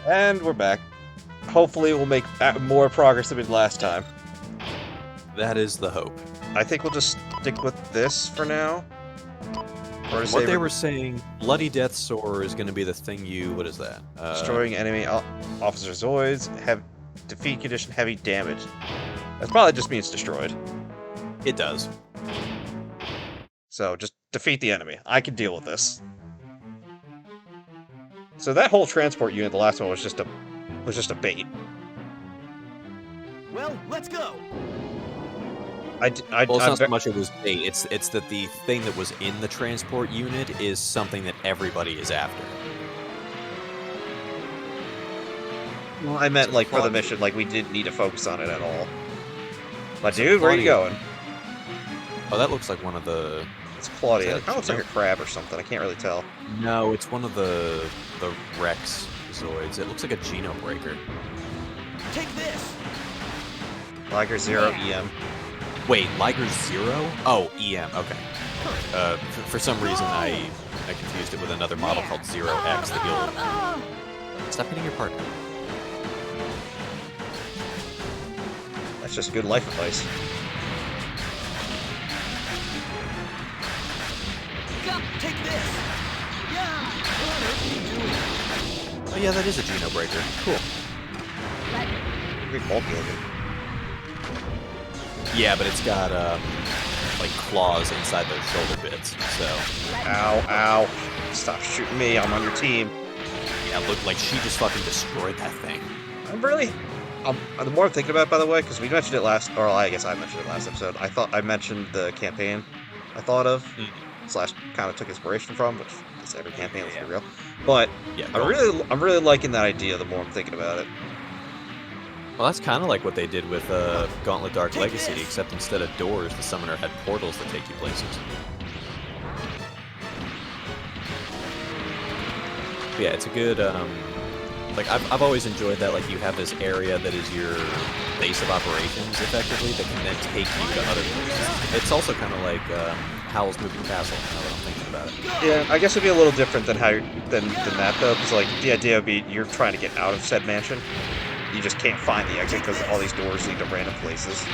And we're back. Hopefully we'll make more progress than we did last time. That is the hope. I think we'll just stick with this for now. What they were saying, Bloody Death Soar is going to be the thing you... What is that? Destroying enemy officer Zoids. Defeat condition heavy damage. That probably just means destroyed. It does. So just defeat the enemy. I can deal with this. So that whole transport unit, the last one, was just a bait. Well, let's go. Well, it's not so much it was bait. It's that the thing that was in the transport unit is something that everybody is after. Well, I meant like for the mission, like we didn't need to focus on it at all. But dude, where are you going? Oh, that looks like one of the... It's Claudia. It kind of looks like a crab or something. I can't really tell. No, it's one of the Rex Zoids. It looks like a Geno Breaker. Take this. Liger 0 EM. Wait, Liger 0? Oh, EM. Okay. For some reason, I confused it with another model called 0X that you'll... Stop hitting your partner. That's just good life advice. Take this. Yeah. Oh yeah, that is a Geno Breaker. Cool. Pretty bulky looking. Yeah, but it's got like claws inside those shoulder bits. So. Ow! Ow! Stop shooting me! I'm on your team. Yeah, look, like she just fucking destroyed that thing. I'm really. The more I'm thinking about it, by the way, because we mentioned it last, or I guess I mentioned it last episode. I mentioned the campaign I thought of, slash kind of took inspiration from, which is every campaign, let's be real. But yeah, I'm really liking that idea. The more I'm thinking about it. Well, that's kind of like what they did with Gauntlet Dark Legacy, except instead of doors, the summoner had portals that take you places. But yeah, it's a good. Like I've always enjoyed that. Like you have this area that is your base of operations, effectively, that can then take you to other places. It's also kind of like Howl's Moving Castle. Now that I'm thinking about it. Yeah, I guess it'd be a little different than than that though, because like the idea would be you're trying to get out of said mansion. You just can't find the exit because all these doors lead to random places.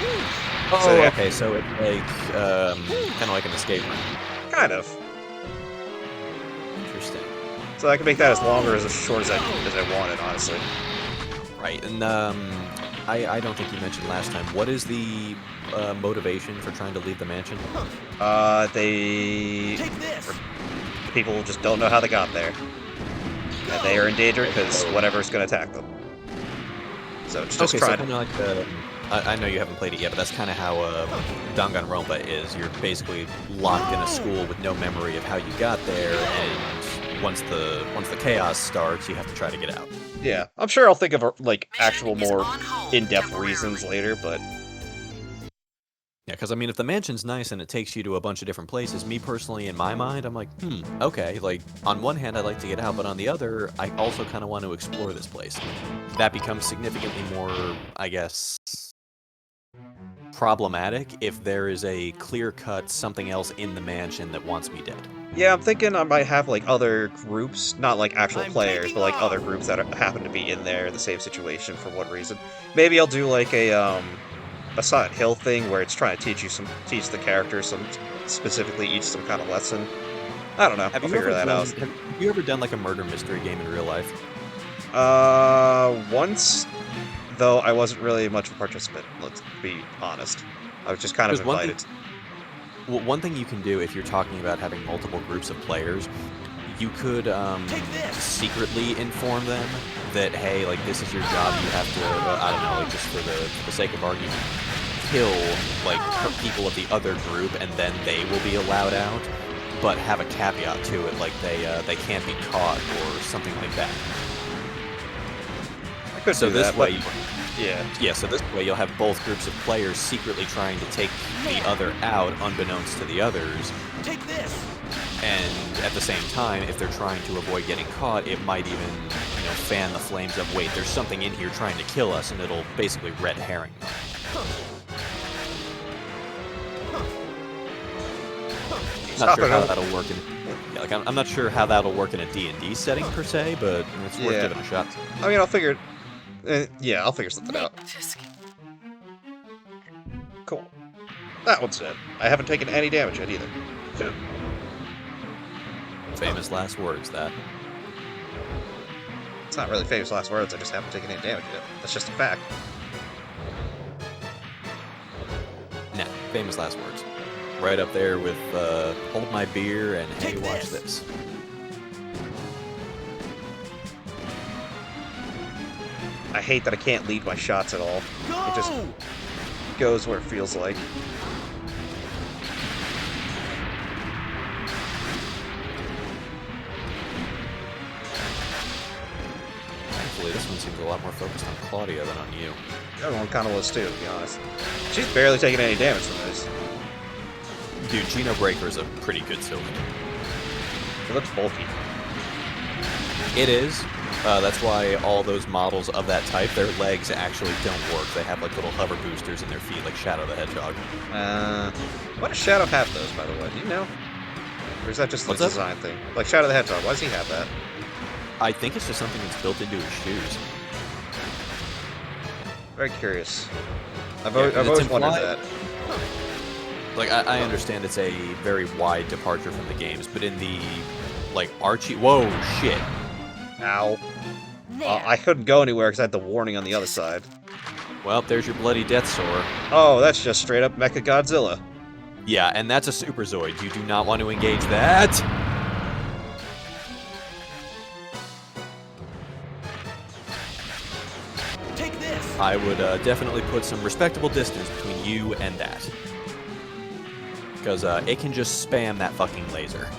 Oh, so, yeah. Okay, so it's like kind of like an escape room. Kind of. Interesting. So I can make that as long or as short as I wanted, honestly. Right, and I don't think you mentioned last time. What is the motivation for trying to leave the mansion? People just don't know how they got there, and they are in danger because whatever's going to attack them. So it's just trying to... like I know you haven't played it yet, but that's kind of how Danganronpa is. You're basically locked in a school with no memory of how you got there, and once the chaos starts, you have to try to get out. Yeah, I'm sure I'll think of like actual more in-depth reasons later, but... Yeah, because I mean, if the mansion's nice and it takes you to a bunch of different places, me personally, in my mind, I'm like, okay, like, on one hand, I'd like to get out, but on the other, I also kind of want to explore this place. That becomes significantly more, I guess, problematic if there is a clear-cut something else in the mansion that wants me dead. Yeah, I'm thinking I might have, like, other groups, not, like, actual players, but, like, other groups that happen to be in there in the same situation for one reason. Maybe I'll do, like, a Silent Hill thing where it's trying to teach the characters specifically each some kind of lesson. I don't know. I'll figure that out. Have you ever done like a murder mystery game in real life? Once, though I wasn't really much of a participant, let's be honest. I was just kind of invited. One thing you can do if you're talking about having multiple groups of players, you could secretly inform them that, hey, like, this is your job, you have to, I don't know, like, just for the sake of argument, kill, like, people of the other group, and then they will be allowed out, but have a caveat to it, like, they can't be caught, or something like that. I could so do this that, way, yeah, so this way you'll have both groups of players secretly trying to take the other out, unbeknownst to the others. Take this! And at the same time, if they're trying to avoid getting caught, it might even, fan the flames of, wait, there's something in here trying to kill us, and it'll basically red herring them. Not sure how that'll work Yeah, like I'm not sure how that'll work in a D&D setting per se, but it's worth Yeah. giving a shot. I mean, I'll figure. Yeah, I'll figure something out. Cool. That one's dead. I haven't taken any damage yet either. Famous last words, that. It's not really famous last words. I just haven't taken any damage yet. That's just a fact. Nah, famous last words. Right up there with hold my beer and hey, Take watch this. this. I hate that I can't lead my shots at all. Go! It just goes where it feels like. Thankfully, this one seems a lot more focused on Claudia than on you. The other one kind of was too, to be honest. She's barely taking any damage from this. Dude, Geno Breaker is a pretty good cylinder. It looks bulky. It is. That's why all those models of that type, their legs actually don't work. They have like little hover boosters in their feet, like Shadow the Hedgehog. Why does Shadow have those, by the way? Do you know? Or is that just a What's that? design thing? Like Shadow the Hedgehog, why does he have that? I think it's just something that's built into his shoes. Very curious. I've Yeah, always it's wondered implied- that. Like, I understand it's a very wide departure from the games, but in the, like, Archie... Whoa, shit. Ow. I couldn't go anywhere because I had the warning on the other side. Well, there's your bloody death sword. Oh, that's just straight up Mecha Godzilla. Yeah, and that's a Super Zoid. You do not want to engage that! Take this! I would definitely put some respectable distance between you and that. Because it can just spam that fucking laser.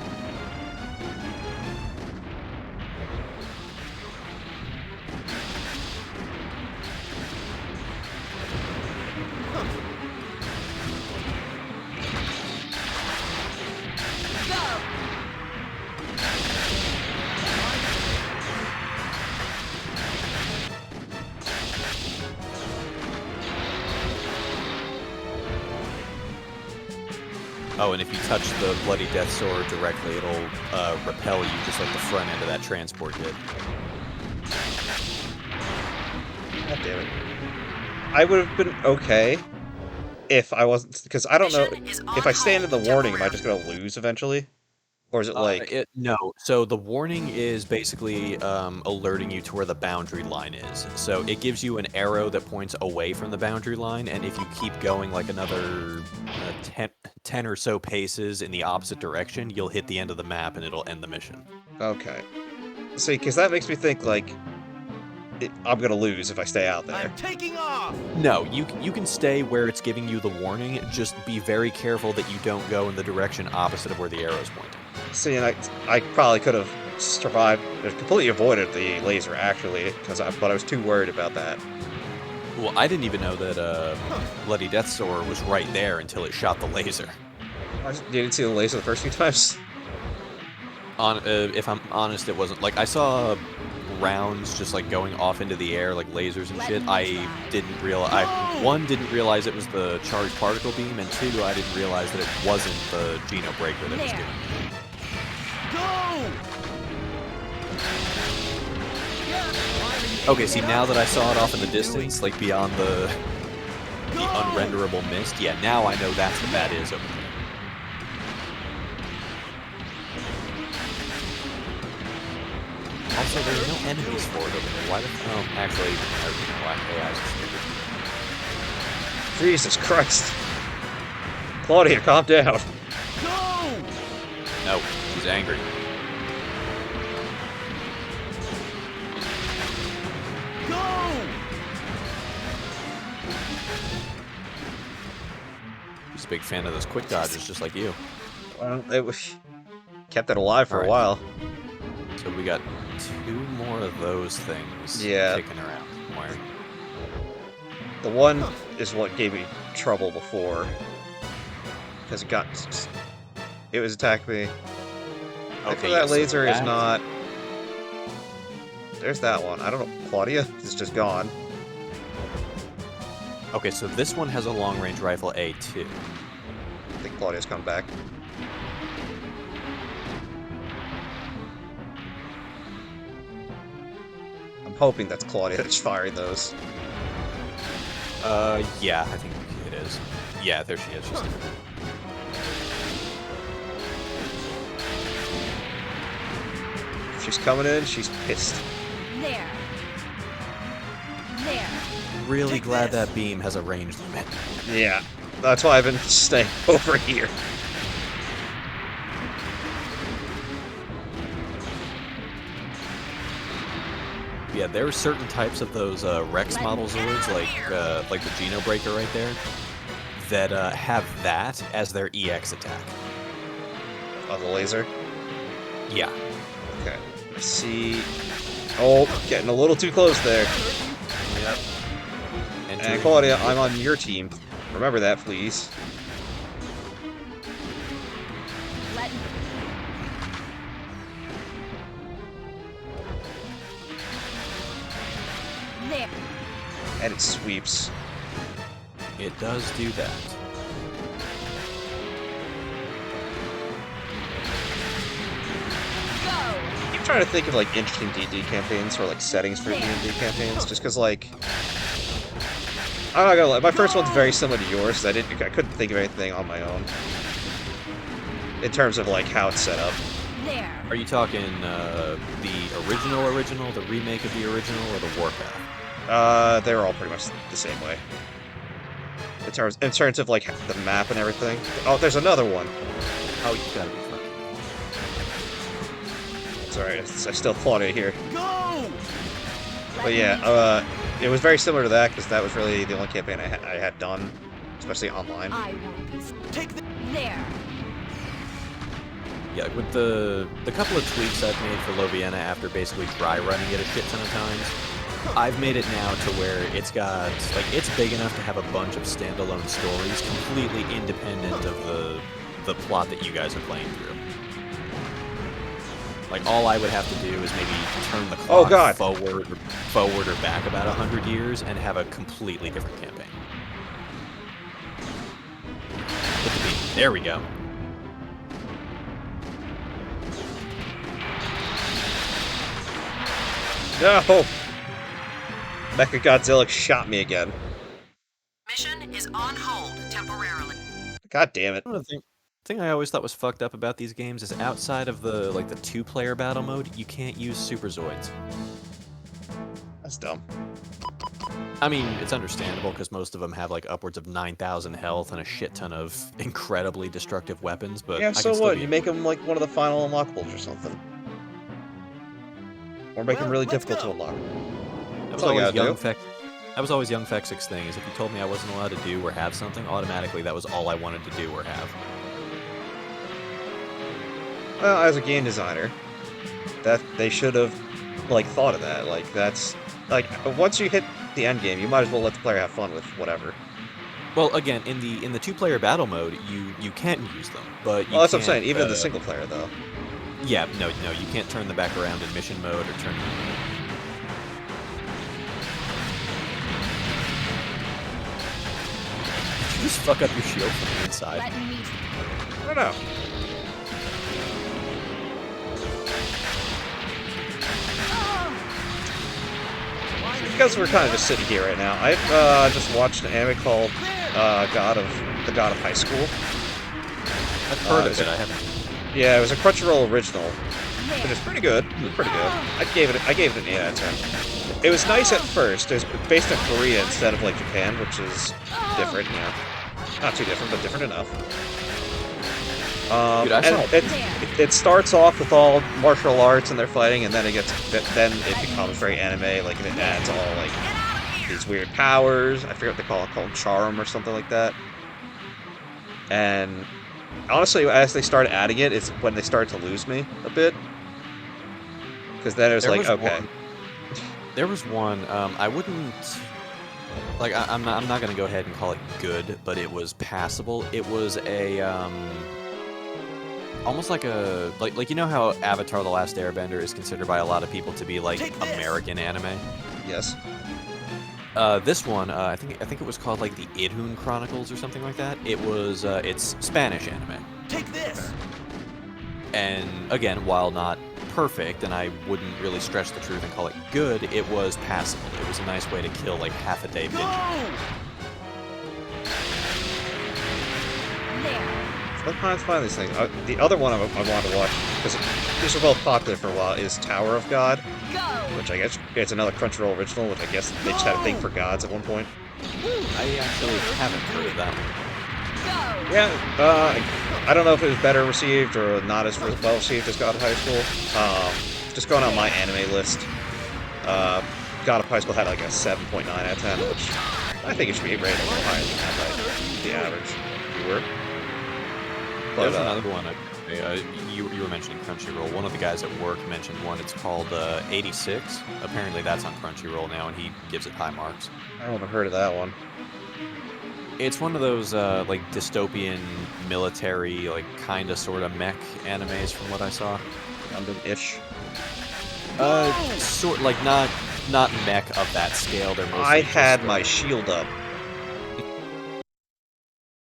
Oh, and if you touch the Bloody Death Sword directly, it'll repel you just like the front end of that transport did. God damn it. I would have been okay if I wasn't... Because I don't know... If I stand in the warning, am I just going to lose eventually? Or is it like... No, so the warning is basically alerting you to where the boundary line is. So it gives you an arrow that points away from the boundary line, and if you keep going like another 10 or so paces in the opposite direction, you'll hit the end of the map and it'll end the mission. Okay. See, because that makes me think, like... I'm going to lose if I stay out there. I'm taking off! No, you can stay where it's giving you the warning, just be very careful that you don't go in the direction opposite of where the arrow's pointing. See, and I probably could have survived... completely avoided the laser, actually, but I was too worried about that. Well, I didn't even know that Bloody Death Sword was right there until it shot the laser. You didn't see the laser the first few times? If I'm honest, it wasn't. Like, I saw rounds just, like, going off into the air, like lasers and shit. I didn't realize... One, didn't realize it was the charged particle beam, and two, I didn't realize that it wasn't the Geno Breaker that was doing it. Go! Okay, see, now that I saw it off in the distance, like, beyond the unrenderable mist, yeah, now I know that's what that is over there. Also, there are no enemies for it over there. Why the... Oh, actually, I don't know why AIs are stupid. Jesus Christ. Claudia, calm down. Go! No, he's angry. Go! He's a big fan of those quick dodges, just like you. Well, kept it alive for a Alright. while. So we got 2 more of those things kicking around somewhere. The one is what gave me trouble before. Because it was attacking me. Okay, that yeah, so laser is that- not... There's that one. I don't know. Claudia is just gone. Okay, so this one has a long-range rifle A2. I think Claudia's come back. I'm hoping that's Claudia that's firing those. Yeah, I think it is. Yeah, there she is. If she's coming in, she's pissed. There. There. Really glad that beam has a range limit. Yeah, that's why I've been staying over here. Yeah, there are certain types of those Rex model Zoids, like the Geno Breaker right there, that have that as their EX attack. Oh, the laser? Yeah. Okay. Let's see. Oh, getting a little too close there. Yep. And Claudia, I'm on your team. Remember that, please. Let me. There. And it sweeps. It does do that. Go. I keep trying to think of, like, interesting D&D campaigns or, like, settings for D&D campaigns, just because, like... I'm not gonna lie, my first one's very similar to yours, 'cause I couldn't think of anything on my own. In terms of, like, how it's set up. There. Are you talking the original, the remake of the original, or the Warpath? They were all pretty much the same way. In terms of, like, the map and everything. Oh, there's another one. Oh, you gotta be fucking. It's alright, I still Claudia here. Go! But yeah, it was very similar to that, because that was really the only campaign I had done, especially online. I won't be. Take the... There. Yeah, with the couple of tweaks I've made for Loviena after basically dry running it a shit ton of times, I've made it now to where it's got, like, it's big enough to have a bunch of standalone stories completely independent of the plot that you guys are playing through. Like, all I would have to do is maybe turn the clock forward or back about 100 years and have a completely different campaign. There we go. No! Mechagodzilla shot me again. Mission is on hold temporarily. God damn it. The thing I always thought was fucked up about these games is outside of the two-player battle mode, you can't use Super Zoids. That's dumb. I mean, it's understandable because most of them have like upwards of 9,000 health and a shit ton of incredibly destructive weapons, but Yeah, I so can still what? be- You make them like one of the final unlockables or something. Or make them Well, really let's difficult to go. unlock. That was all you always gotta young do. Fex. That was always young Fexic's thing. Is if you told me I wasn't allowed to do or have something, automatically that was all I wanted to do or have. Well, as a game designer, that they should have like thought of that. Like that's like once you hit the end game, you might as well let the player have fun with whatever. Well, again, in the two-player battle mode, you can use them, but you Well, that's what I'm can't, saying. Even the single player though. Yeah, no, you can't turn them back around in mission mode or turn. Did you just fuck up your shield from the inside? Let me. I don't know. Because we're kind of just sitting here right now. I've just watched an anime called The God of High School. I've heard of is it. it- I haven't. Yeah, it was a Crunchyroll original, which is pretty good. It was pretty good. I gave it an 8 out of 10. It was nice at first. It was based in Korea instead of like Japan, which is different, you know. Not too different, but different enough. Dude, I And saw- it starts off with all martial arts and they're fighting, and then it becomes very anime. Like it adds all like these weird powers. I forget what they call them charm or something like that. And honestly, as they started adding it, it's when they started to lose me a bit. Because then it was There like, was okay. There was one. I wouldn't. Like, I'm not gonna go ahead and call it good, but it was passable. It was a almost like a like you know how Avatar: The Last Airbender is considered by a lot of people to be like Take this! American anime. Yes. This one, I think it was called like the Idhun Chronicles or something like that. It was it's Spanish anime, Take this! and again, while not perfect, and I wouldn't really stretch the truth and call it good. It was passable. It was a nice way to kill like half a day binge. There. Sometimes find these things. The other one I wanted to watch, because these were both popular for a while, is Tower of God, Go. which I guess it's another Crunchyroll original, which I guess they just had a thing for gods at one point. I actually haven't heard of that one. Go. Yeah, I don't know if it was better received or not as well received as God of High School. Just going on my anime list, God of High School had like a 7.9 out of 10, which I think it should be rated a little higher than that by the average viewer. But, There's another one. You were mentioning Crunchyroll. One of the guys at work mentioned one. It's called 86. Apparently that's on Crunchyroll now, and he gives it high marks. I haven't heard of that one. It's one of those like dystopian military, like kinda sorta mech animes from what I saw. Gundam-ish. Sort like not mech of that scale. They're mostly I had just, my shield up.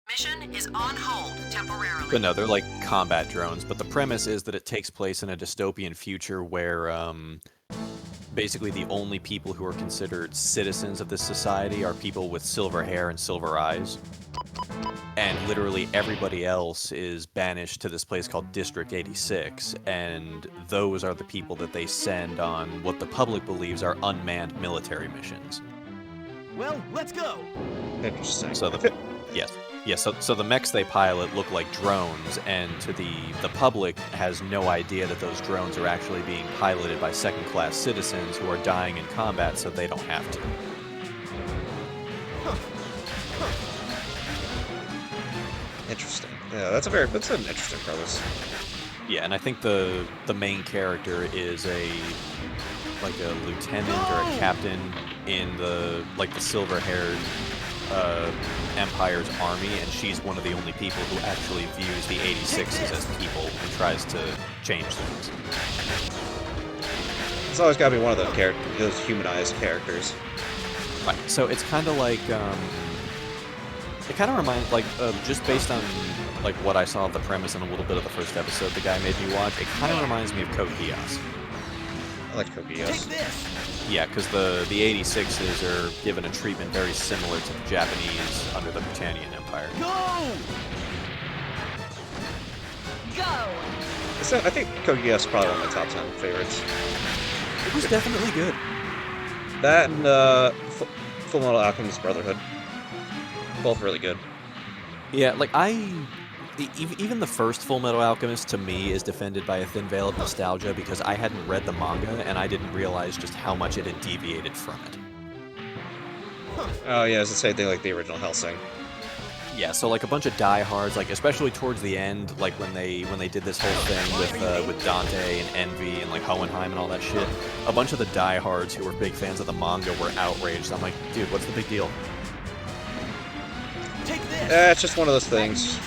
Mission is on hold temporarily. But no, they're like combat drones. But the premise is that it takes place in a dystopian future where basically the only people who are considered citizens of this society are people with silver hair and silver eyes. And literally everybody else is banished to this place called District 86, and those are the people that they send on what the public believes are unmanned military missions. Well, let's go. Interesting. So so the mechs they pilot look like drones, and to the public has no idea that those drones are actually being piloted by second-class citizens who are dying in combat, so they don't have to. Interesting. Yeah, that's an interesting premise. Yeah, and I think the main character is a lieutenant or a captain in the silver-haired Empire's army, and she's one of the only people who actually views the 86s as people and tries to change things. It's always got to be one of those humanized characters. Right. So it's kind of like it kind of reminds just based on like what I saw of the premise and a little bit of the first episode the guy made me watch. It kind of reminds me of Code Geass. I like Code Geass. Take this. Yeah, because the 86s are given a treatment very similar to the Japanese under the Britannian Empire. Go. Go. I think Code Geass is probably one of my top 10 favorites. It was definitely good. That and Full Metal Alchemist Brotherhood. Both really good. Yeah, like even the first Full Metal Alchemist to me is defended by a thin veil of nostalgia because I hadn't read the manga and I didn't realize just how much it had deviated from it. Oh yeah, it's the same thing like the original Hellsing. Yeah, so like a bunch of diehards, like especially towards the end, like when they did this whole thing with Dante and Envy and like Hohenheim and all that shit, a bunch of the diehards who were big fans of the manga were outraged. I'm like, dude, what's the big deal? Take this. It's just one of those things.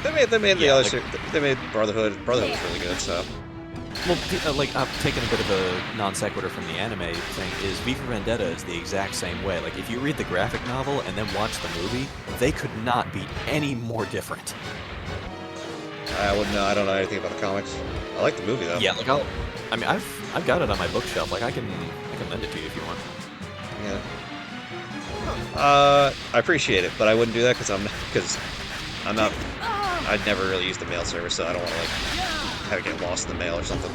They made the Yeah, other they made Brotherhood. Brotherhood was really good, so. Well, like, I'm taking a bit of a non sequitur from the anime thing, is V for Vendetta is the exact same way. Like, if you read the graphic novel and then watch the movie, they could not be any more different. I wouldn't know. I don't know anything about the comics. I like the movie though. Yeah, like I've got it on my bookshelf. Like I can lend it to you if you want. Yeah. I appreciate it, but I wouldn't do that because I'm not. I'd never really used the mail service, so I don't want to like have it get lost in the mail or something.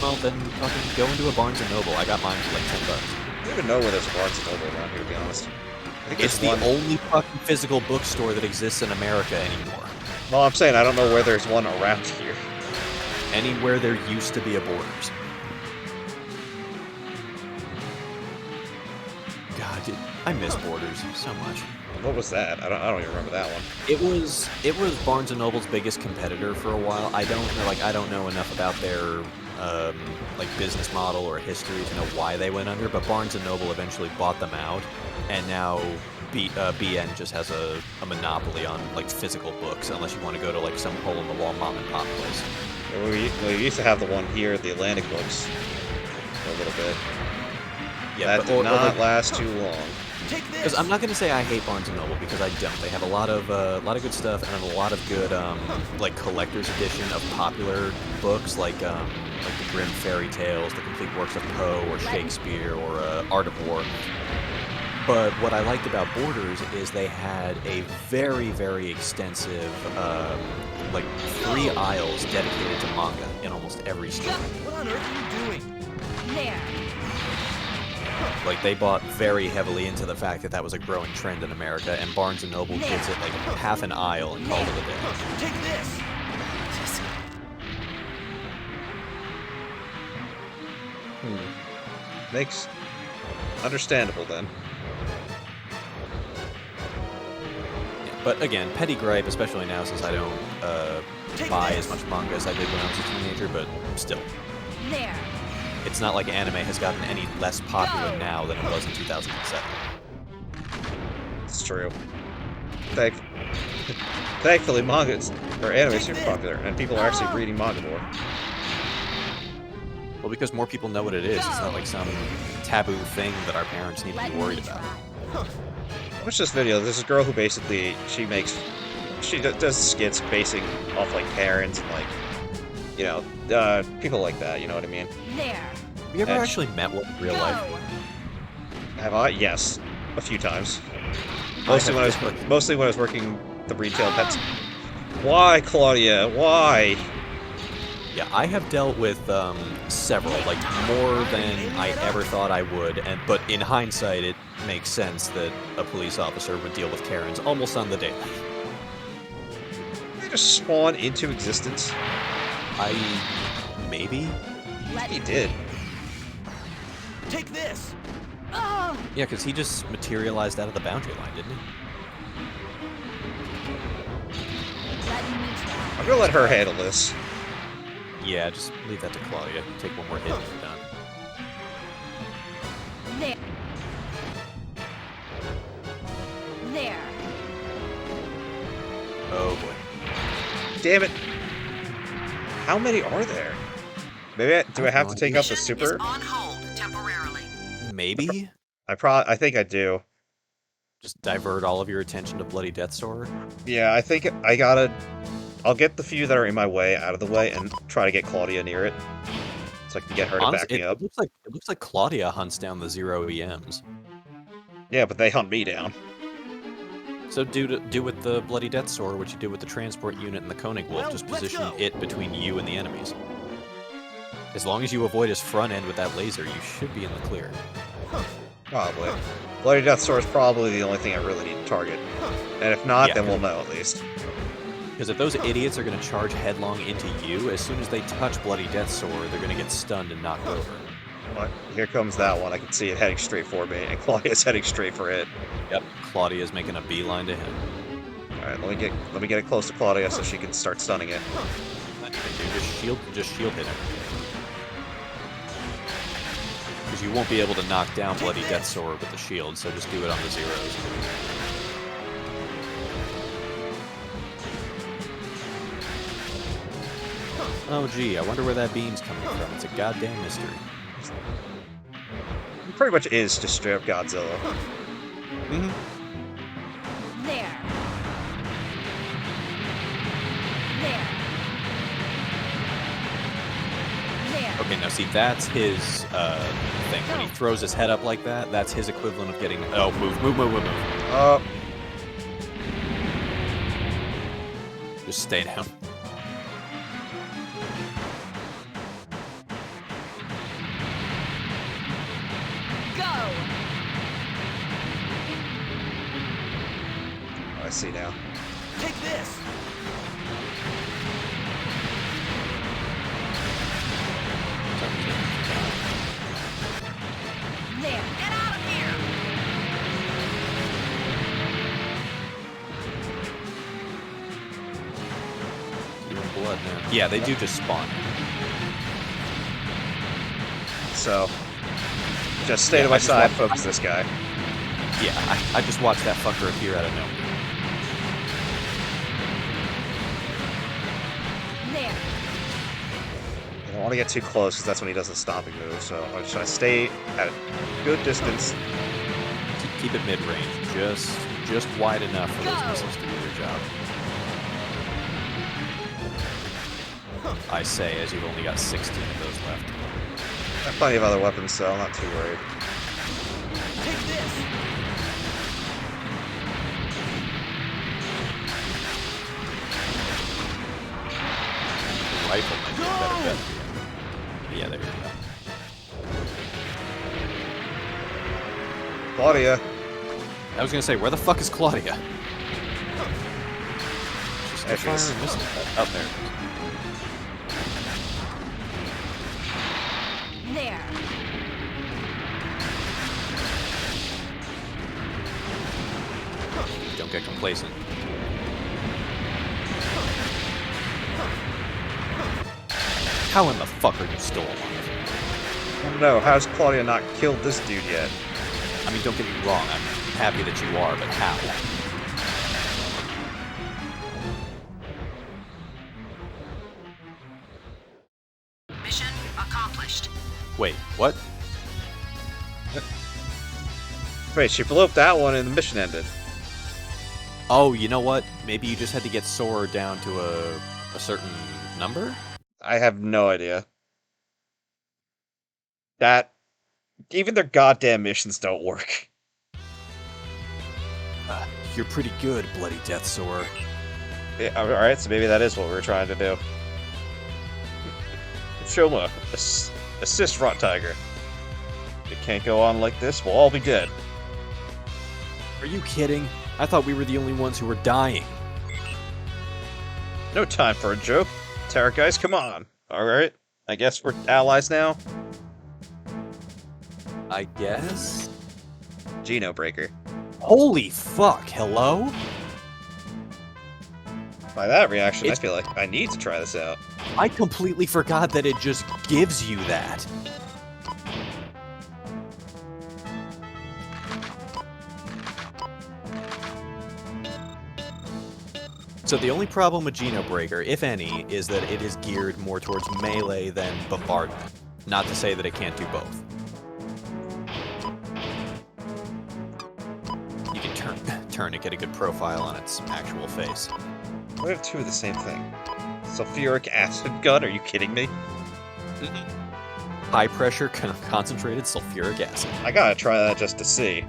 Well, then fucking go into a Barnes & Noble. I got mine for like $10. I don't even know where there's a Barnes & Noble around here, to be honest. I think It's there's the one. only fucking physical bookstore that exists in America anymore. Well, I'm saying I don't know where there's one around here. Anywhere there used to be a Borders. God, dude, I miss Borders so much. What was that? I don't even remember that one. It was Barnes & Noble's biggest competitor for a while. I don't know enough about their like business model or history to know why they went under, but Barnes & Noble eventually bought them out, and now BN just has a monopoly on like physical books, unless you want to go to like some hole-in-the-wall mom-and-pop place. We used to have the one here at the Atlantic Books for a little bit. Yeah, that did not last too long. Because I'm not gonna say I hate Barnes and Noble because I don't. They have a lot of good stuff and a lot of good like collector's edition of popular books like the Grimm fairy tales, the complete works of Poe or Shakespeare or Art of War. But what I liked about Borders is they had a very, very extensive, like 3 aisles dedicated to manga in almost every store. What on earth are you doing? There. Like, they bought very heavily into the fact that that was a growing trend in America, and Barnes & Noble gives it like half an aisle and called it a day. Take this! Makes understandable then. But again, petty gripe, especially now since I don't buy as much manga as I did when I was a teenager, but still. There. It's not like anime has gotten any less popular now than it was in 2007. It's true. Thankfully, mangas or anime is super popular, and people are actually reading manga more. Well, because more people know what it is. It's not like some taboo thing that our parents need to be worried about. Watch this video. There's a girl who basically she does skits basing off like parents and like, you know, people like that. You know what I mean? There. Have you ever And actually met one in real life? Have I? Yes, a few times. Mostly when I was working the retail pets. Why, Claudia? Why? Yeah, I have dealt with several, like more than I ever thought I would, but in hindsight, it makes sense that a police officer would deal with Karens almost on the daily. They just spawn into existence. Maybe? He did. Take this! Oh. Yeah, because he just materialized out of the boundary line, didn't he? Let me try. I'm gonna let her handle this. Yeah, just leave that to Claudia. Take one more hit and you're done. There. There. Oh boy. Damn it! How many are there? Maybe do I have to take out the Mission super? is on hold temporarily. Maybe? I think I do. Just divert all of your attention to Bloody Death Sword? Yeah, I think I'll get the few that are in my way out of the way and try to get Claudia near it, so I can get her to back Honestly, me up. it looks like Claudia hunts down the 0 EMs. Yeah, but they hunt me down. So do with the Bloody Death Sword what you did with the transport unit and the Koenig Wolf. Well, Just let's position go. it between you and the enemies. As long as you avoid his front end with that laser, you should be in the clear. Probably. Bloody Death Sword is probably the only thing I really need to target. And if not, Yeah, then we'll know at least. Because if those idiots are going to charge headlong into you, as soon as they touch Bloody Death Sword, they're going to get stunned and knocked over. But here comes that one. I can see it heading straight for me, and Claudia's heading straight for it. Yep, Claudia's making a beeline to him. Alright, let me get it close to Claudia so she can start stunning it. Just shield hit him. Because you won't be able to knock down Bloody Death Sword with the shield, so just do it on the zeros. Oh gee, I wonder where that beam's coming from. It's a goddamn mystery. It pretty much is just straight up Godzilla. Mm-hmm. There. There. There. Okay, now see, that's his thing. When he throws his head up like that, that's his equivalent of getting... Oh, move. Just stay down. Go. Oh, I see now. Take this! There. Get out of here! You're in blood now. Yeah, they do just spawn. So, just stay to my side, focus this guy. Yeah, I just watched that fucker appear out of nowhere. There. You know, want to get too close because that's when he does the stomping move. So I'm just trying to stay at a good distance. Keep it mid-range, just wide enough for those missiles to do their job. I say, as you've only got 16 of those left. I have plenty of other weapons, so I'm not too worried. Take this. The rifle might be a better bet for you. Yeah, there you go. Claudia. I was gonna say, where the fuck is Claudia? She's There she is. firing missiles out there. There. Don't get complacent. How in the fuck are you still alive? I don't know, how's Claudia not killed this dude yet? I mean, don't get me wrong, I'm happy that you are, but how? Mission accomplished. Wait, what? Wait, she blew up that one and the mission ended. Oh, you know what? Maybe you just had to get Sora down to a certain number? I have no idea. Even their goddamn missions don't work. You're pretty good, Bloody Death Sora. Yeah, alright, so maybe that is what we were trying to do. Shoma, assist Rot Tiger. It can't go on like this, we'll all be dead. Are you kidding? I thought we were the only ones who were dying. No time for a joke. Terra guys, come on. Alright, I guess we're allies now. I guess? Geno Breaker. Holy fuck, hello? By that reaction, I feel like I need to try this out. I completely forgot that it just gives you that. So the only problem with Geno Breaker, if any, is that it is geared more towards melee than bombardment. Not to say that it can't do both. You can turn it, get a good profile on its actual face. We have two of the same thing. Sulfuric acid gun, are you kidding me? High pressure concentrated sulfuric acid. I gotta try that just to see.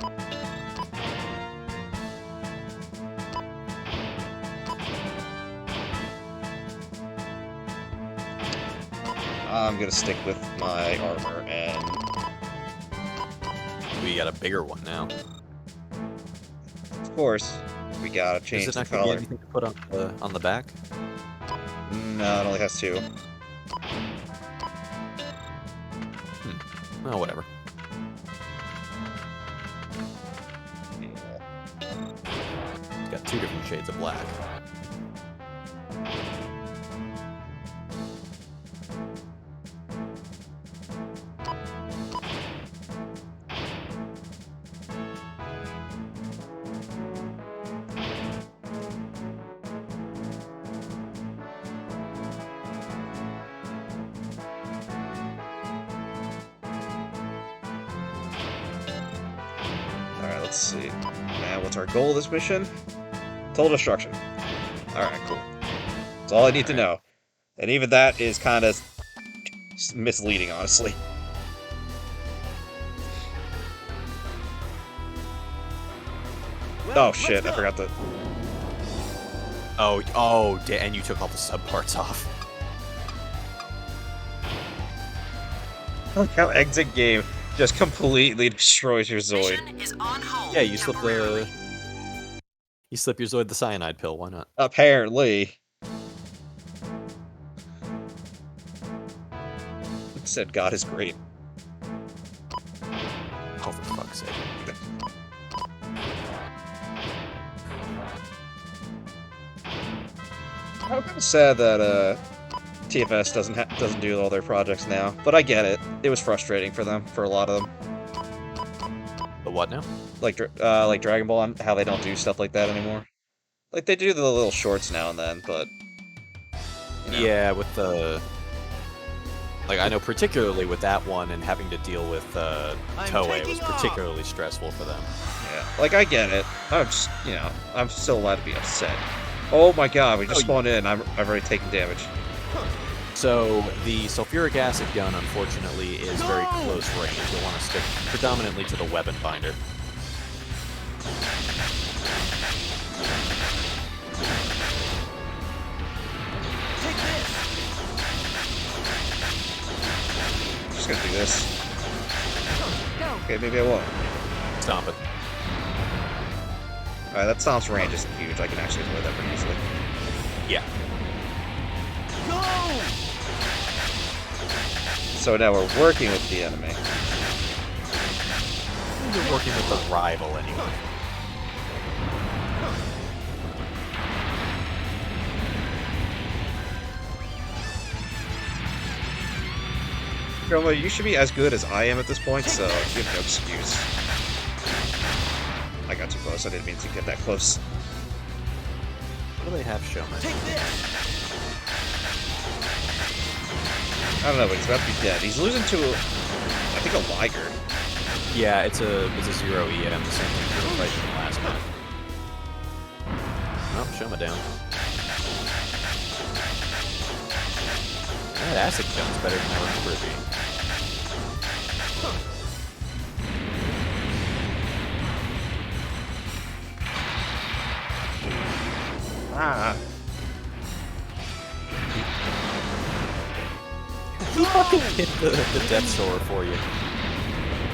I'm gonna stick with my armor and... We got a bigger one now. Of course, we gotta change Is it the not going to be color. anything to put on the back? No, it only has two. Oh, whatever. It's got two different shades of black. Alright, let's see. Now, what's our goal of this mission? Total destruction. Alright, cool. That's all I need to know. And even that is kind of misleading, honestly. Well, Oh shit, I let's go. forgot the... And you took all the subparts off. Look how exit game just completely destroys your Zoid. Mission is on hold. Yeah, you slip temporarily. your Zoid the cyanide pill, why not? Apparently. Said God is great. Oh, for fuck's sake. I'm kind of sad that TFS doesn't do all their projects now, but I get it. It was frustrating for them, for a lot of them. The what now? Like Dragon Ball, and how they don't do stuff like that anymore. Like they do the little shorts now and then, but you know. Yeah, with the Like, I know particularly with that one and having to deal with Toei was particularly stressful for them. Yeah, like, I get it. I'm just, you know, I'm still allowed to be upset. Oh my god, we just spawned in. I've already taken damage. So, the sulfuric acid gun, unfortunately, is very close range. You'll want to stick predominantly to the weapon binder. Take this. Just gonna do this. Go. Okay, maybe I won't. Stomp it. Alright, that Stomp's range isn't huge. I can actually avoid that pretty easily. Yeah. Go! So now we're working with the enemy. You're working with the rival, anyway. Grandma, you should be as good as I am at this point, so you have no excuse. I got too close. I didn't mean to get that close. What do they have shown me? Take this. I don't know, but he's about to be dead. He's losing to, I think, a Liger. Yeah, it's a 0 EM, the same thing we were fighting in the last match. Oh, Shoma down. That acid gun's better than I remember it being. Ah. He fucking hit the Death Sower for you.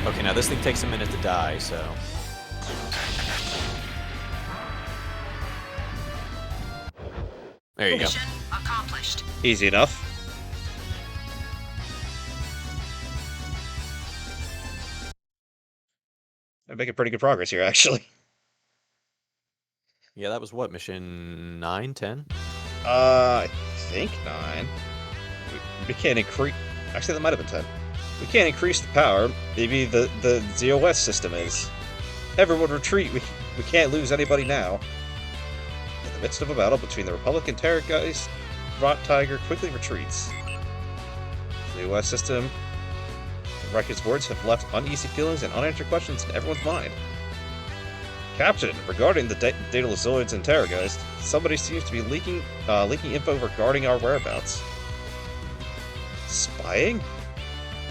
Okay, now this thing takes a minute to die, so... There you go. Mission accomplished. Easy enough. I'm making pretty good progress here, actually. Yeah, that was what, mission 9, 10? I think 9. We can't increase... Actually, that might have been 10. We can't increase the power. Maybe the ZOS system is. Everyone retreat. We can't lose anybody now. In the midst of a battle between the Republic and Terrorgeist, Rot Tiger quickly retreats. The ZOS system... Record's words have left uneasy feelings and unanswered questions in everyone's mind. Captain, regarding the Daedalus Zoids and Terrorgeist, somebody seems to be leaking info regarding our whereabouts. Spying?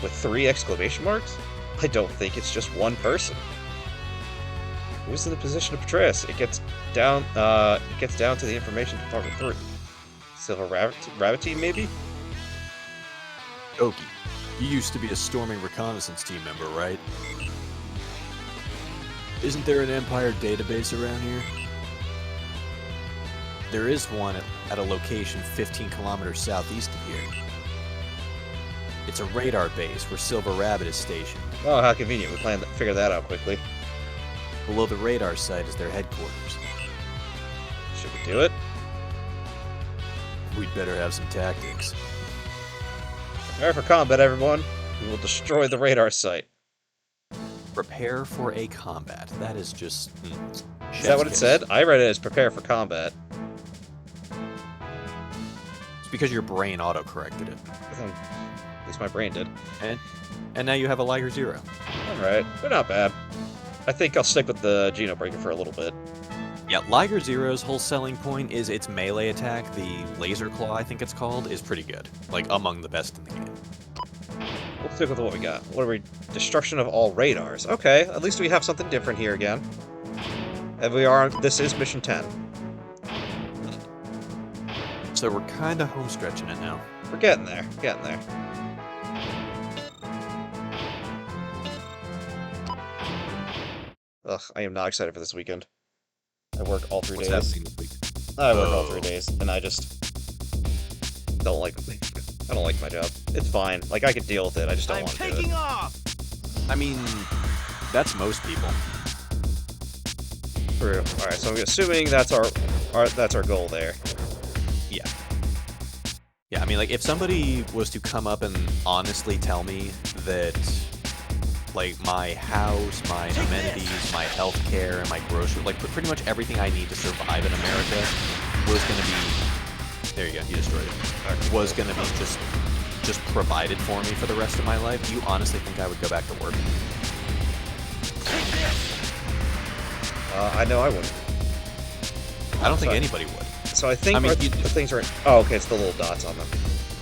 With 3 exclamation marks? I don't think it's just one person. Who's in the position to betray us? It gets down to the information department 3. Silver Rabbit Team, maybe? Oki, you used to be a storming reconnaissance team member, right? Isn't there an Empire database around here? There is one at a location 15 kilometers southeast of here. It's a radar base where Silver Rabbit is stationed. Oh, how convenient. We planned to figure that out quickly. Below the radar site is their headquarters. Should we do it? We'd better have some tactics. Prepare for combat, everyone. We will destroy the radar site. Prepare for a combat. That is just... Is that what it said? I read it as prepare for combat. It's because your brain auto-corrected it. At least my brain did. And now you have a Liger Zero. Alright, they're not bad. I think I'll stick with the Geno Breaker for a little bit. Yeah, Liger Zero's whole selling point is its melee attack, the Laser Claw I think it's called, is pretty good. Like, among the best in the game. We'll stick with what we got. What are we? Destruction of all radars. Okay, at least we have something different here again. And we are... This is Mission 10. So we're kind of home stretching it now. We're getting there. Getting there. Ugh, I am not excited for this weekend. I work all 3 What's days. happening this week? I work all 3 days, and I just don't like. I don't like my job. It's fine. Like, I could deal with it. I just don't I'm want to do it. taking off. I mean, that's most people. True. All right. So I'm assuming that's our goal there. Yeah. Yeah, I mean, like, if somebody was to come up and honestly tell me that, like, my house, my amenities, my healthcare, and my grocery, like, pretty much everything I need to survive in America was going to be... There you go, you destroyed it. Was going to be just just provided for me for the rest of my life, do you honestly think I would go back to work? I know I wouldn't. I don't think anybody would. So I think I mean, the things are... Oh, okay, it's the little dots on the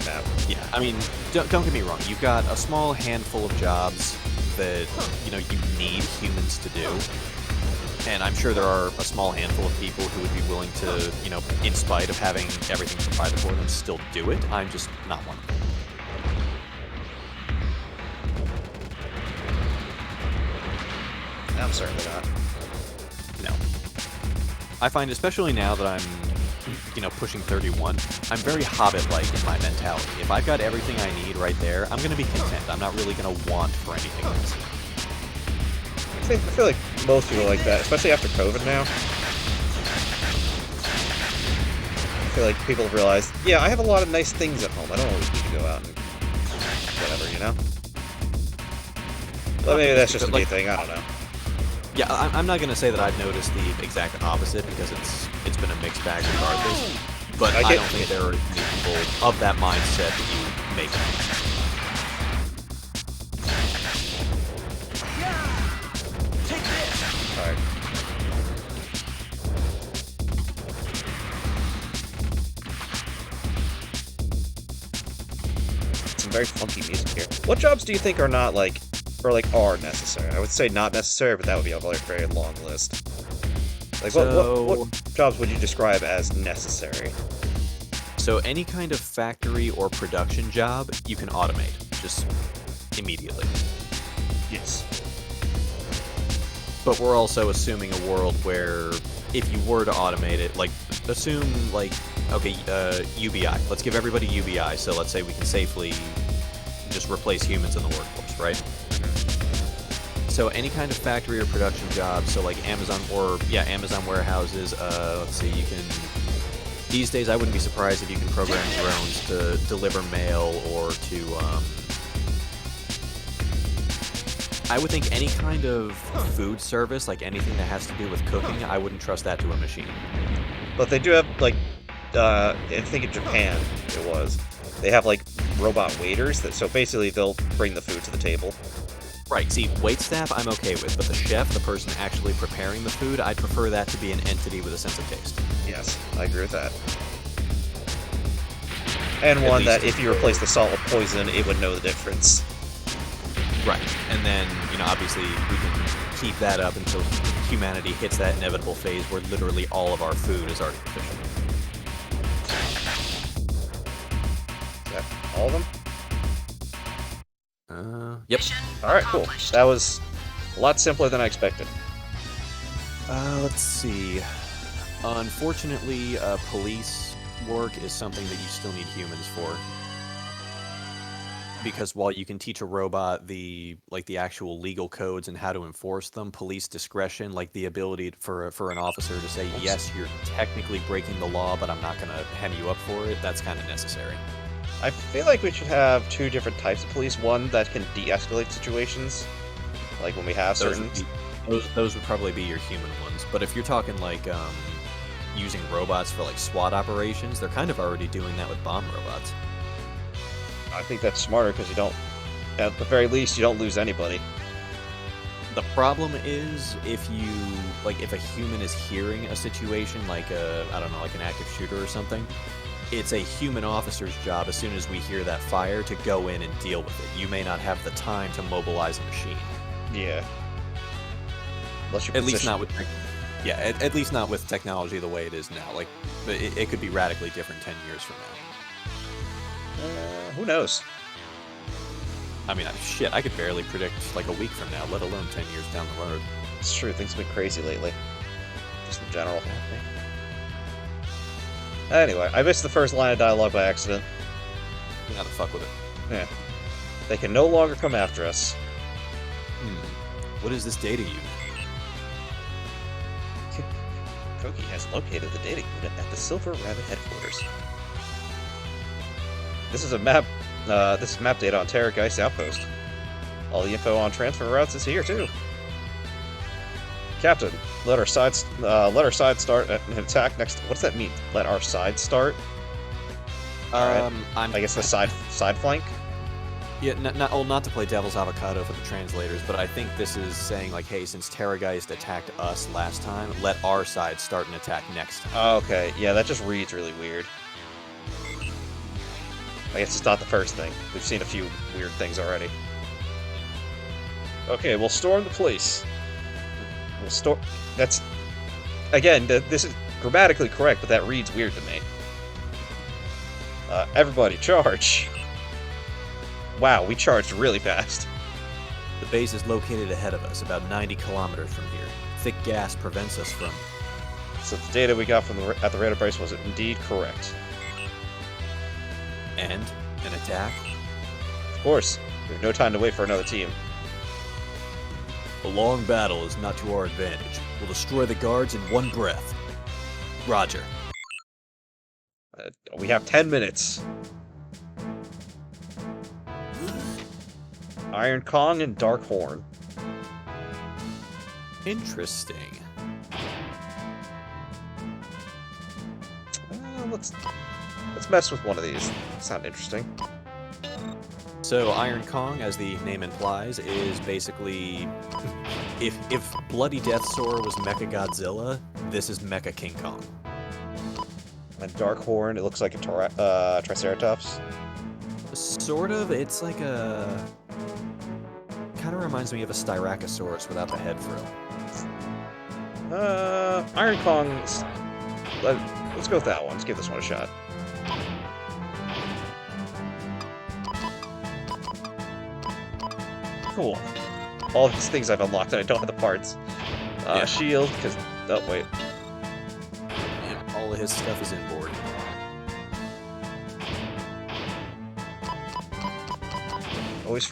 map. Yeah, I mean, don't get me wrong. You've got a small handful of jobs that, you need humans to do. And I'm sure there are a small handful of people who would be willing to, in spite of having everything provided for them, still do it. I'm just not one of them. I'm certainly not. No. I find, especially now that I'm, pushing 31, I'm very Hobbit-like in my mentality. If I've got everything I need right there, I'm going to be content. I'm not really going to want for anything else. I feel like most people are like that, especially after COVID now. I feel like people have realized, yeah, I have a lot of nice things at home. I don't always need to go out and whatever, But maybe that's just a me thing, I don't know. Yeah, I'm not going to say that I've noticed the exact opposite, because it's been a mixed bag regardless. But I don't think there are people of that mindset that you make. Take this. Alright. Some very funky music here. What jobs do you think are not are necessary? I would say not necessary, but that would be a very long list. Like, what jobs would you describe as necessary? So any kind of factory or production job, you can automate, just immediately. Yes. But we're also assuming a world where if you were to automate it, assume, okay, UBI. Let's give everybody UBI, so let's say we can safely just replace humans in the workforce, right? So any kind of factory or production job, so like Amazon warehouses, let's see, you can... These days, I wouldn't be surprised if you can program drones to deliver mail or to, I would think any kind of food service, like anything that has to do with cooking, I wouldn't trust that to a machine. But they do have, I think in Japan, they have, robot waiters, so basically they'll bring the food to the table. Right, see, waitstaff I'm okay with, but the chef, the person actually preparing the food, I'd prefer that to be an entity with a sense of taste. Yes, I agree with that. And one that if you replace the salt with poison, it would know the difference. Right, and then, obviously we can keep that up until humanity hits that inevitable phase where literally all of our food is artificial. Is that all of them? Yep. Alright, cool. That was a lot simpler than I expected. Let's see. Unfortunately, police work is something that you still need humans for. Because while you can teach a robot the actual legal codes and how to enforce them, police discretion, like the ability for an officer to say, yes, you're technically breaking the law, but I'm not going to hem you up for it, that's kind of necessary. I feel like we should have two different types of police. One that can de-escalate situations, like when we have certain... Those would probably be your human ones. But if you're talking using robots for SWAT operations, they're kind of already doing that with bomb robots. I think that's smarter because you don't, at the very least, you don't lose anybody. The problem is if a human is hearing a situation like an active shooter or something, it's a human officer's job as soon as we hear that fire to go in and deal with it. You may not have the time to mobilize a machine. Yeah. Unless you're at least not with at least not with technology the way it is now. It could be radically different 10 years from now. Who knows? I mean, I could barely predict a week from now, let alone 10 years down the road. It's true, things have been crazy lately. Just in general. Anyway, I missed the first line of dialogue by accident. You gotta fuck with it. Yeah. They can no longer come after us. What is this data unit? Koki has located the data unit at the Silver Rabbit headquarters. This is a map. This is map data on Terrageist Outpost. All the info on transfer routes is here too. Captain, let our side start an attack next. What does that mean? Let our side start? I guess the side flank. Yeah, not to play devil's avocado for the translators, but I think this is saying, like, hey, since Terrorgeist attacked us last time, let our side start an attack next time. Oh, okay, yeah, that just reads really weird. I guess it's not the first thing. We've seen a few weird things already. Okay, we'll storm the place. We'll storm... That's... Again, this is grammatically correct, but that reads weird to me. Everybody, charge! Wow, we charged really fast. The base is located ahead of us, about 90 kilometers from here. Thick gas prevents us from... So the data we got from at the radar base was indeed correct. And? An attack? Of course. We have no time to wait for another team. A long battle is not to our advantage. We'll destroy the guards in one breath. Roger. We have 10 minutes. Iron Kong and Dark Horn. Interesting. Let's mess with one of these. Sound interesting. So Iron Kong, as the name implies, is basically if Bloody Deathsaur was Mecha Godzilla, this is Mecha King Kong. And Dark Horn, it looks like a Triceratops. Sort of. It's like a... Kind of reminds me of a Styracosaurus without the head frill. Iron Kong's... Let's go with that one. Let's give this one a shot. Cool. All these things I've unlocked and I don't have the parts. Yeah. Shield, because... Oh, wait. And all of his stuff is inboard. Always...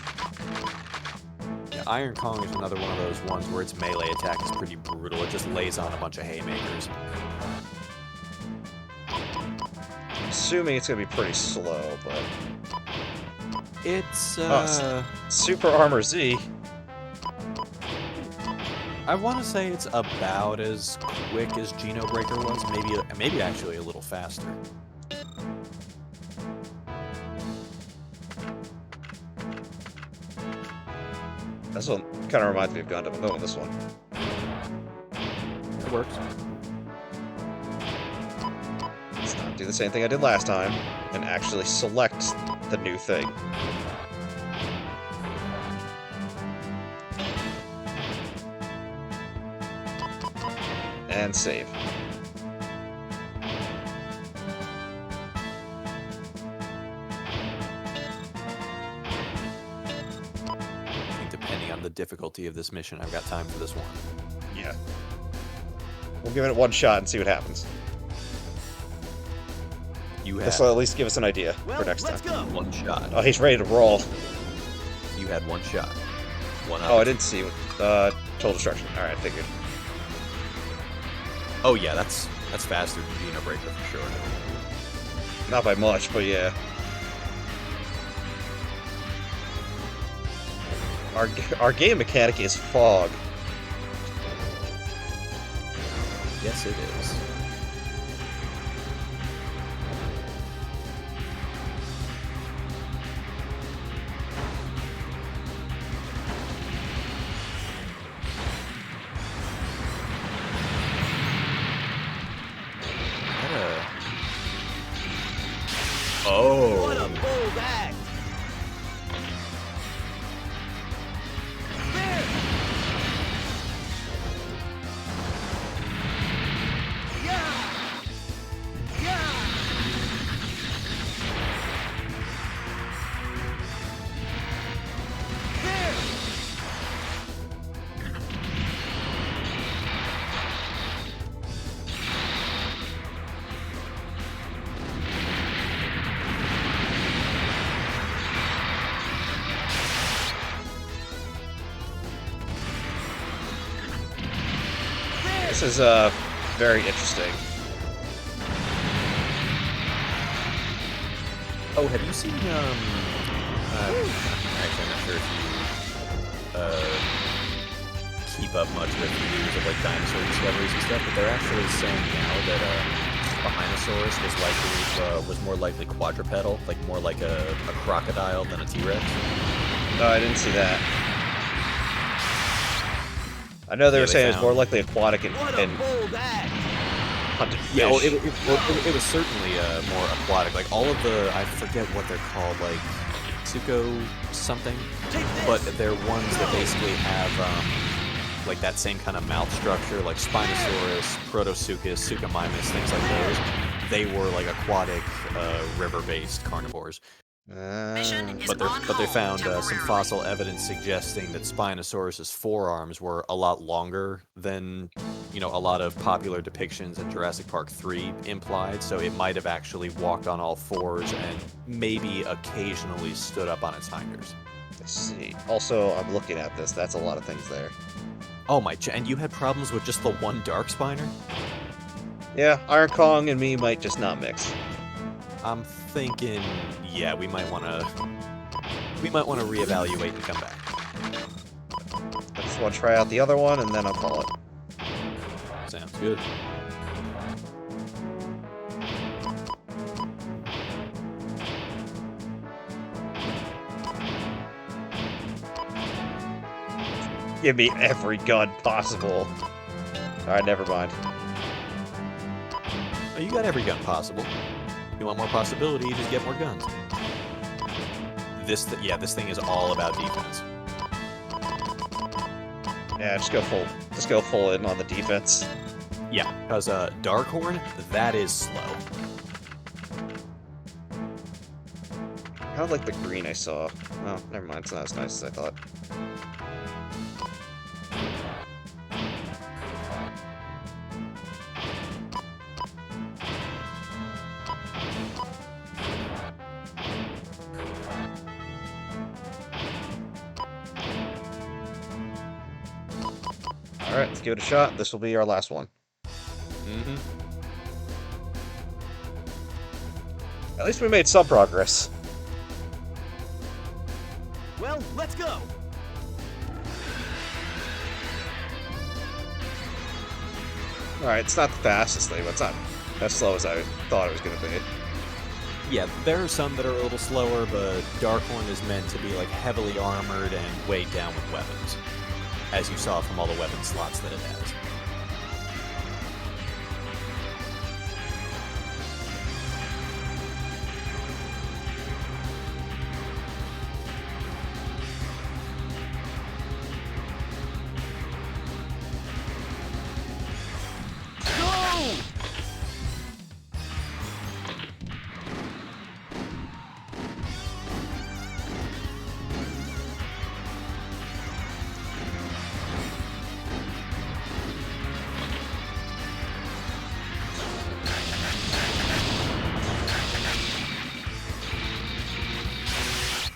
Yeah, Iron Kong is another one of those ones where its melee attack is pretty brutal. It just lays on a bunch of haymakers. I'm assuming it's gonna be pretty slow, but... It's, Super Armor Z. I want to say it's about as quick as Genobreaker was, maybe actually a little faster. This one kind of reminds me of Gundam. I'm going with this one. It works. Let's not do the same thing I did last time, and actually select the new thing. And save. I think depending on the difficulty of this mission, I've got time for this one. Yeah. We'll give it one shot and see what happens. You had This will at least give us an idea for next time. Let's go. one shot. Oh, he's ready to roll. You had one shot. One Oh, I up. didn't see what... Total Destruction. Alright, I figured. Oh yeah, that's faster than Genobreaker for sure. Not by much, but yeah. Our game mechanic is fog. Yes, it is. Oh. What a bold act! There! Yeah! Yeah! There! This is, very interesting. Oh, have you seen, actually, I'm not sure if you, keep up much with the news of, like, dinosaur discoveries and stuff, but they're actually saying now that, Spinosaurus was more likely quadrupedal, like more like a crocodile than a T-Rex. No, I didn't see that. I know they were saying it was more likely aquatic and bold act! hunted fish. Yeah, well, it was certainly more aquatic. Like all of the, I forget what they're called, like Suco something, but they're ones that basically have like that same kind of mouth structure, like Spinosaurus, Protosuchus, Suchomimus, things like those. They were like aquatic, river-based carnivores. Mission is But on they hold found some temporarily. fossil evidence suggesting that Spinosaurus's forearms were a lot longer than, you know, a lot of popular depictions in Jurassic Park 3 implied. So it might have actually walked on all fours and maybe occasionally stood up on its hinders. Let's see. Also, I'm looking at this. That's a lot of things there. Oh my! And you had problems with just the one Dark Spiner? Yeah, Iron Kong and me might just not mix. I'm thinking, yeah, we might want to reevaluate and come back. I just want to try out the other one, and then I'll call it. Sounds good. Give me every gun possible. Alright, never mind. Oh, you got every gun possible. You want more possibility, just get more guns. This thing is all about defense. Yeah, just go full in on the defense. Yeah, because Darkhorn, that is slow. I kind of like the green I saw. Oh, never mind. It's not as nice as I thought. Alright, let's give it a shot. This will be our last one. Mm-hmm. At least we made some progress. Well, let's go! Alright, it's not the fastest thing, but it's not as slow as I thought it was going to be. Yeah, there are some that are a little slower, but Darkhorn is meant to be like heavily armored and weighed down with weapons, as you saw from all the weapon slots that it has.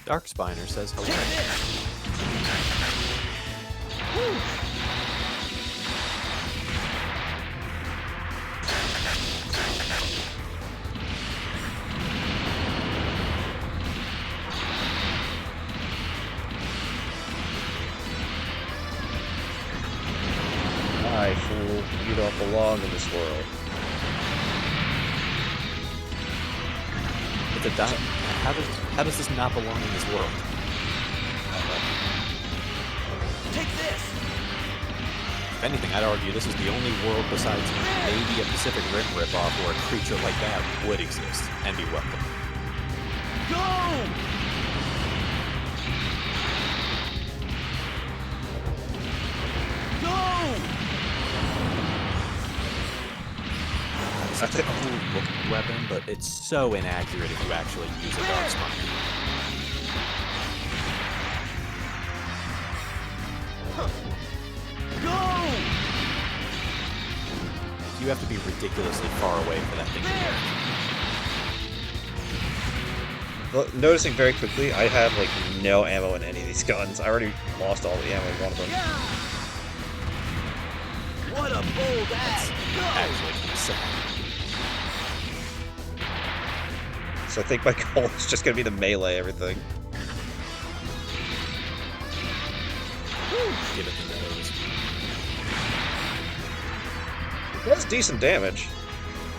Dark Spiner says hello. Aye, fool. You don't belong in this world. It's a how does this not belong in this world? Take this! If anything, I'd argue this is the only world besides maybe a Pacific Rim ripoff where a creature like that would exist and be welcome. Go! Go! It's a cool looking weapon, but it's so inaccurate if you actually use a Dark Spiner. Go! You have to be ridiculously far away for that thing to work. Well, noticing very quickly, I have, like, no ammo in any of these guns. I already lost all the ammo in one of them. What a bold act! Actually, kind of sad. So I think my goal is just gonna be to melee everything. Give it the nose. It does decent damage.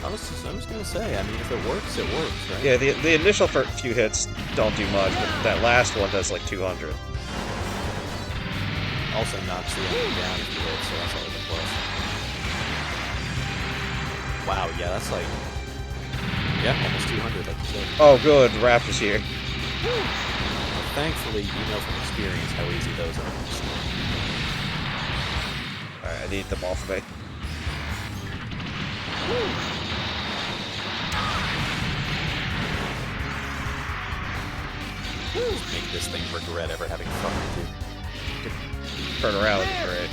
I was gonna say, I mean, if it works, right? Yeah, the initial few hits don't do much, but that last one does like 200. Also knocks the enemy down if you hit, so that's always a plus. Wow, yeah, that's like... Yeah, almost 200, like you said. Oh, good, the Raptor's here. Well, thankfully, you know from experience how easy those are. Alright, I need them off of me. Make this thing regret ever having fucked with you. Turn around would be great.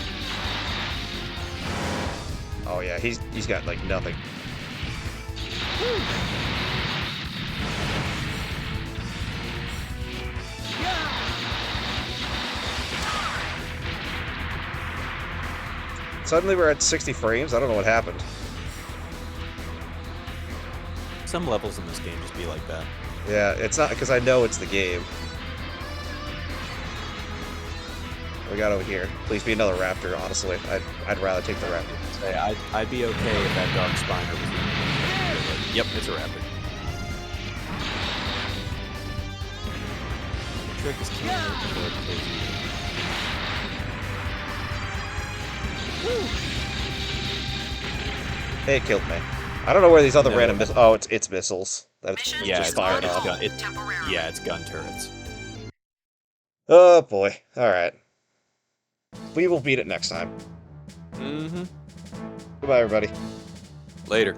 Oh yeah, he's got like nothing. Suddenly we're at 60 frames. I don't know what happened. Some levels in this game just be like that. Yeah, it's not because I know it's the game. What we got over here? Please be another raptor, honestly. I'd rather take the raptor. Say, I'd be okay if that dark spiner was even. Yep, it's a raptor. The trick is killing it before it kills you. It killed me. I don't know where these other No. random missiles... Oh, it's missiles. That's Mission Yeah, just is fired on off. hold It- temporarily. Yeah, it's gun turrets. Oh, boy. Alright. We will beat it next time. Mm-hmm. Goodbye, everybody. Later.